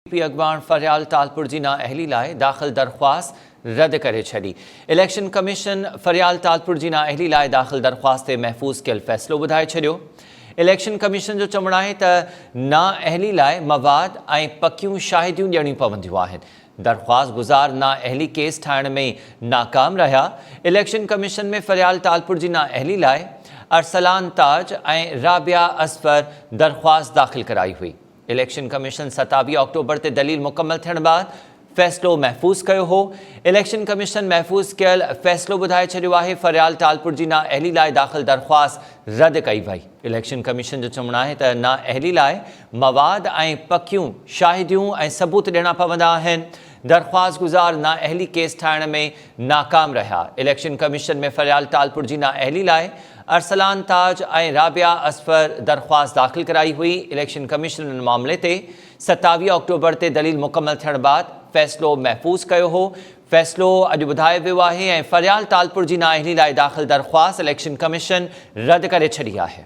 P अॻवान फरियाल तालपुर जी नाअहली लाइ दाख़िल दरख़्वास्त रद्द करे छॾी। इलेक्शन कमीशन फरियाल तालपुर जी नाअहली लाइ दाख़िल दरख़्वास्त ते महफ़ूज़ कयल फ़ैसिलो ॿुधाए छॾियो। इलेक्शन कमीशन जो चवणु आहे त नाअहली लाइ मवाद ऐं पकियूं शाहिदियूं ॾियणियूं पवंदियूं आहिनि। दरख़्वास्त गुज़ार नाअहली केस ठाहिण में नाकाम रहिया। इलेक्शन कमीशन में फरियाल तालपुर जी नाअहली लाइ अरसलान ताज ऐं राबिया असफर दरख़्वास्त दाख़िल कराई हुई। इलेक्शन कमीशन 27 अक्टूबर ते दलील मुकम्मल थियण बाद फ़ैसिलो महफ़ूज़ कयो हो। इलेक्शन कमीशन महफ़ूज़ कयल फ़ैसिलो ॿुधाए छॾियो आहे फरियाल तालपुर जी नाअहली लाइ दाख़िल दरख़्वास्त रद्द कई वई। इलेक्शन कमीशन जो चवणु आहे त नाअहली लाइ मवाद ऐं पकियूं शाहिदियूं ऐं सबूत ॾियणा पवंदा आहिनि। दरख़्वास्त गुज़ार नाअहली केस ठाहिण में नाकाम रहिया। इलेक्शन कमीशन में फरियाल तालपुर जी नाअहली लाइ अरसलान ताज ऐं राबिया असफर दरख़्वास्त दाख़िल कराई हुई। इलेक्शन कमीशन इन मामले ते 27 अक्टूबर ते दलील मुकम्मल थियण बाद फ़ैसिलो महफ़ूज़ कयो हो। फ़ैसिलो अॼु ॿुधायो वियो आहे ऐं फरियाल तालपुर जी नाअहली लाइ दाख़िल दरख़्वास्त इलेक्शन कमीशन रद्द करे छॾी आहे।